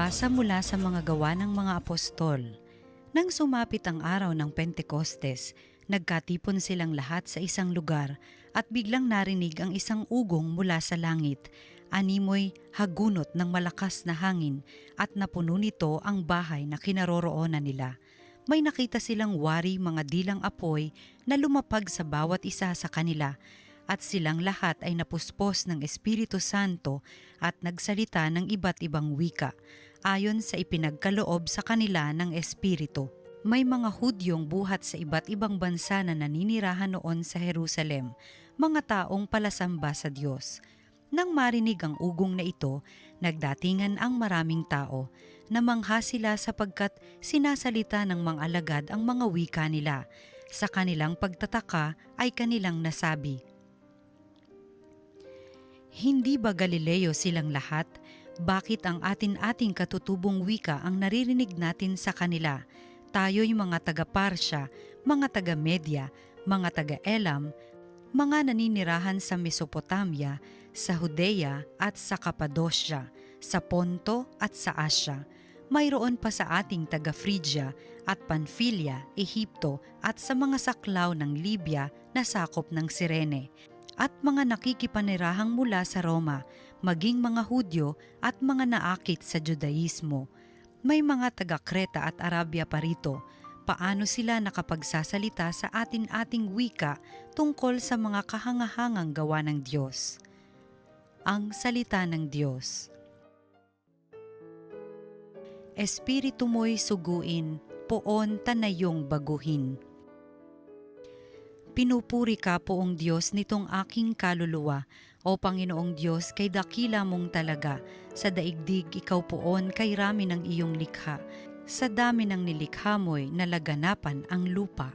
Pagbasa mula sa mga gawa ng mga apostol. Nang sumapit ang araw ng Pentecostes, nagkatipon silang lahat sa isang lugar at biglang narinig ang isang ugong mula sa langit. Animoy hagunot ng malakas na hangin at napuno nito ang bahay na kinaroroonan nila. May nakita silang wari mga dilang apoy na lumapag sa bawat isa sa kanila. At silang lahat ay napuspos ng Espiritu Santo at nagsalita ng iba't ibang wika, ayon sa ipinagkaloob sa kanila ng Espiritu. May mga Hudyong buhat sa iba't ibang bansa na naninirahan noon sa Jerusalem, mga taong palasamba sa Diyos. Nang marinig ang ugong na ito, nagdatingan ang maraming tao. Namangha sila sapagkat sinasalita ng mga alagad ang mga wika nila. Sa kanilang pagtataka ay kanilang nasabi, "Hindi ba Galileo silang lahat? Bakit ang atin-ating katutubong wika ang naririnig natin sa kanila? Tayo'y mga taga-Parsya, mga taga-Media, mga taga-Elam, mga naninirahan sa Mesopotamia, sa Judea at sa Cappadocia, sa Ponto at sa Asya. Mayroon pa sa ating taga-Phrygia at Pamphylia, Ehipto at sa mga saklaw ng Libya na sakop ng Cirene, at mga nakikipanirahang mula sa Roma, maging mga Hudyo at mga naakit sa Judaismo. May mga taga-Kreta at Arabia pa rito. Paano sila nakapagsasalita sa atin-ating wika tungkol sa mga kahangahangang gawa ng Diyos?" Ang salita ng Diyos. Espiritu mo'y suguin, poon tanayong baguhin. Pinupuri ka, Poong Diyos, nitong aking kaluluwa. O Panginoong Diyos, kay dakila mong talaga. Sa daigdig, ikaw poon, kay rami ng iyong likha. Sa dami ng nilikha mo'y nalaganapan ang lupa.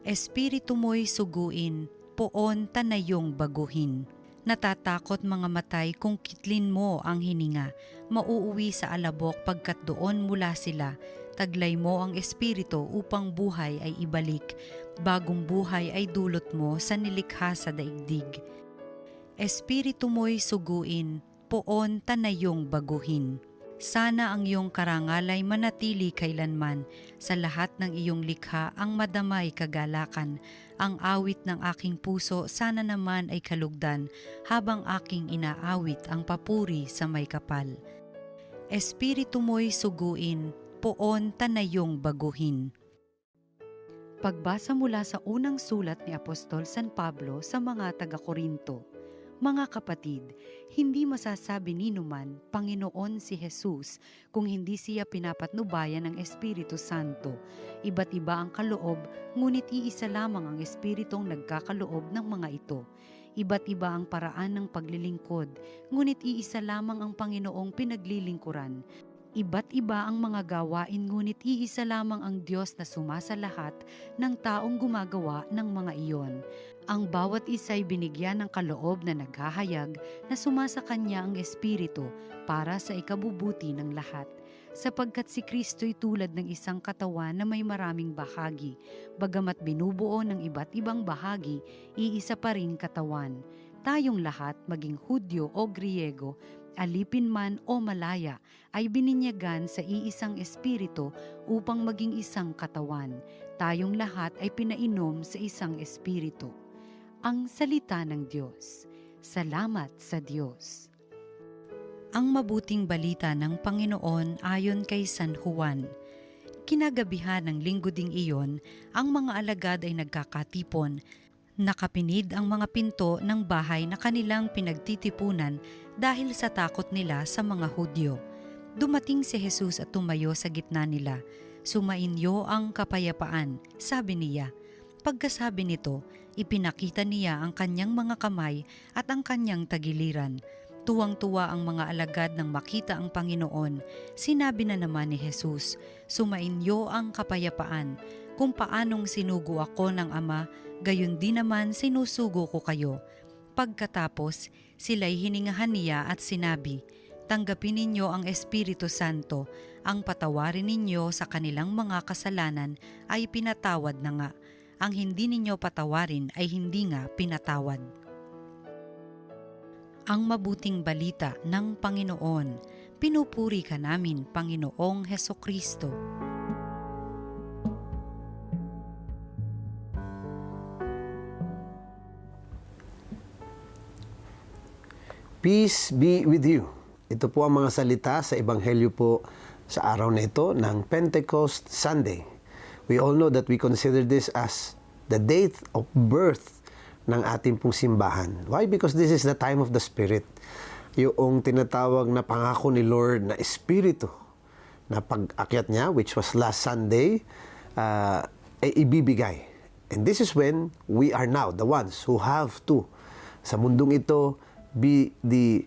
Espiritu mo'y suguin, poon tanayong baguhin. Natatakot mga matay kung kitlin mo ang hininga. Mauuwi sa alabok pagkat doon mula sila. Taglay mo ang espiritu upang buhay ay ibalik. Bagong buhay ay dulot mo sa nilikha sa daigdig. Espiritu mo'y suguin, poon tanayong baguhin. Sana ang iyong karangal ay manatili kailanman. Sa lahat ng iyong likha ang madamay kagalakan. Ang awit ng aking puso sana naman ay kalugdan, habang aking inaawit ang papuri sa may kapal. Espiritu mo'y suguin, poon tanayong baguhin. Pagbasa mula sa unang sulat ni Apostol San Pablo sa mga taga-Korinto. Mga kapatid, hindi masasabi ninuman Panginoon si Jesus kung hindi siya pinapatnubayan ng Espiritu Santo. Iba't iba ang kaloob, ngunit iisa lamang ang Espiritong nagkakaloob ng mga ito. Iba't iba ang paraan ng paglilingkod, ngunit iisa lamang ang Panginoong pinaglilingkuran. Iba't iba ang mga gawain, ngunit iisa lamang ang Diyos na sumasalahat ng taong gumagawa ng mga iyon. Ang bawat isa'y binigyan ng kaloob na naghahayag na sumasa Kanya ang Espiritu para sa ikabubuti ng lahat. Sapagkat si Kristo'y tulad ng isang katawan na may maraming bahagi, bagamat binubuo ng iba't ibang bahagi, iisa pa ring katawan. Tayong lahat, maging Hudyo o Griego, alipin man o malaya, ay bininyagan sa iisang espiritu upang maging isang katawan. Tayong lahat ay pinainom sa isang espiritu. Ang salita ng Diyos. Salamat sa Diyos. Ang mabuting balita ng Panginoon ayon kay San Juan. Kinagabihan ng linggo ding iyon, ang mga alagad ay nagkakatipon. Nakapinid ang mga pinto ng bahay na kanilang pinagtitipunan dahil sa takot nila sa mga Hudyo. Dumating si Jesus at tumayo sa gitna nila. "Sumainyo ang kapayapaan," sabi niya. Pagkasabi nito, ipinakita niya ang kanyang mga kamay at ang kanyang tagiliran. Tuwang-tuwa ang mga alagad nang makita ang Panginoon. Sinabi na naman ni Jesus, "Sumainyo ang kapayapaan. Kung paanong sinugo ako ng Ama, gayon din naman sinusugo ko kayo." Pagkatapos, sila'y hiningahan niya at sinabi, "Tanggapin ninyo ang Espiritu Santo. Ang patawarin ninyo sa kanilang mga kasalanan ay pinatawad na nga. Ang hindi ninyo patawarin ay hindi nga pinatawad." Ang mabuting balita ng Panginoon. Pinupuri ka namin, Panginoong Hesukristo. Peace be with you. Ito po ang mga salita sa Ebanghelyo po sa araw na ito ng Pentecost Sunday. We all know that we consider this as the date of birth ng ating pong simbahan. Why? Because this is the time of the Spirit. Yung tinatawag na pangako ni Lord na Espiritu na pag-akyat niya, which was last Sunday, ay ibibigay. And this is when we are now the ones who have to, sa mundong ito, be the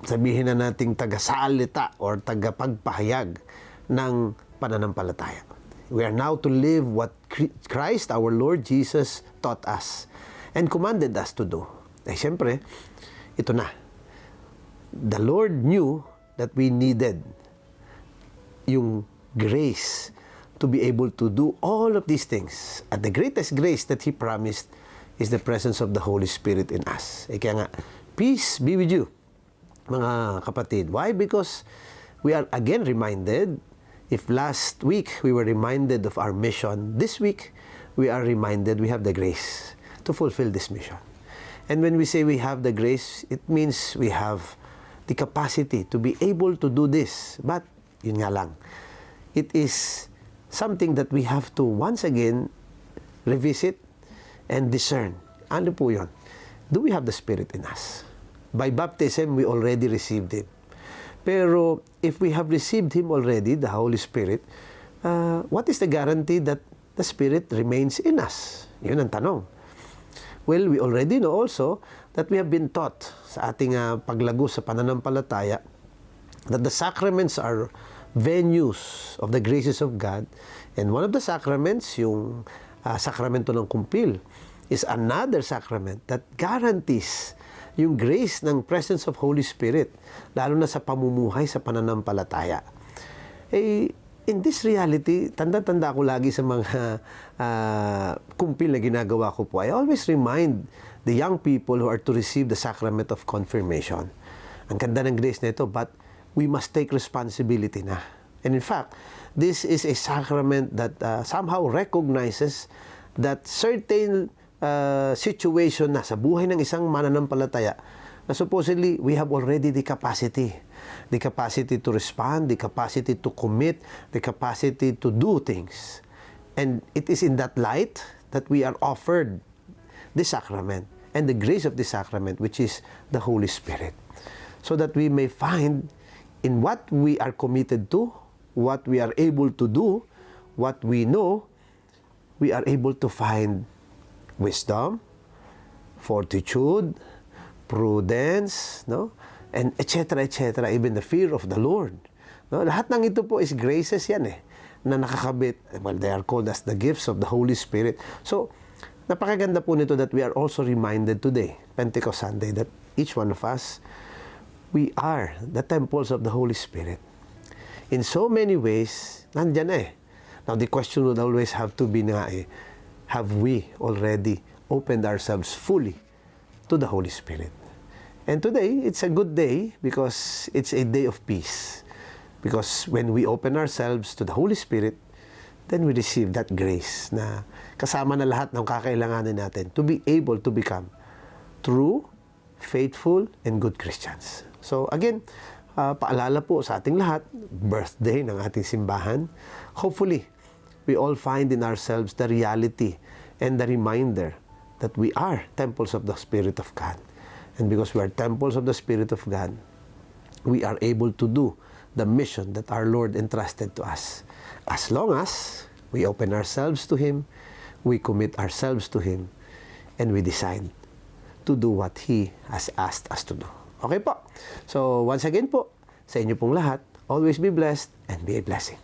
sabihin na nating tagasalita or tagapagpahayag ng pananampalataya. We are now to live what Christ, our Lord Jesus, taught us and commanded us to do. Eh, siyempre, ito na. The Lord knew that we needed yung grace to be able to do all of these things. At the greatest grace that He promised is the presence of the Holy Spirit in us. Kaya nga, peace be with you, mga kapatid. Why? Because we are again reminded, if last week we were reminded of our mission, this week we are reminded we have the grace to fulfill this mission. And when we say we have the grace, it means we have the capacity to be able to do this. But, yun nga lang, it is something that we have to once again revisit and discern. Ano po yun? Do we have the Spirit in us? By baptism, we already received Him. Pero if we have received Him already, the Holy Spirit, what is the guarantee that the Spirit remains in us? Yun ang tanong. Well, we already know also that we have been taught sa ating paglago sa pananampalataya that the sacraments are venues of the graces of God. And one of the sacraments, yung sakramento ng kumpil, is another sacrament that guarantees yung grace ng presence of Holy Spirit, lalo na sa pamumuhay sa pananampalataya. In this reality, tanda-tanda ko lagi sa mga kumpil na ginagawa ko po. I always remind the young people who are to receive the sacrament of confirmation. Ang ganda ng grace na ito, but we must take responsibility na. And in fact, this is a sacrament that somehow recognizes that certain situation na sa buhay ng isang mananampalataya na supposedly we have already the capacity to respond, the capacity to commit, the capacity to do things. And it is in that light that we are offered the sacrament and the grace of the sacrament, which is the Holy Spirit, so that we may find in what we are committed to, what we are able to do, what we know, we are able to find wisdom, fortitude, prudence, no? And etc., etc., even the fear of the Lord. No? Lahat ng ito po is graces yan na nakakabit. Well, they are called as the gifts of the Holy Spirit. So, napakaganda po nito that we are also reminded today, Pentecost Sunday, that each one of us, we are the temples of the Holy Spirit. In so many ways, nandyan Now, the question would always have to be have we already opened ourselves fully to the Holy Spirit? And today, it's a good day because it's a day of peace. Because when we open ourselves to the Holy Spirit, then we receive that grace na kasama na lahat ng kakailanganin natin to be able to become true, faithful, and good Christians. So again, paalala po sa ating lahat, birthday ng ating simbahan. Hopefully, we all find in ourselves the reality and the reminder that we are temples of the Spirit of God. And because we are temples of the Spirit of God, we are able to do the mission that our Lord entrusted to us. As long as we open ourselves to Him, we commit ourselves to Him, and we decide to do what He has asked us to do. Okay po? So once again po, sa inyo pong lahat, always be blessed and be a blessing.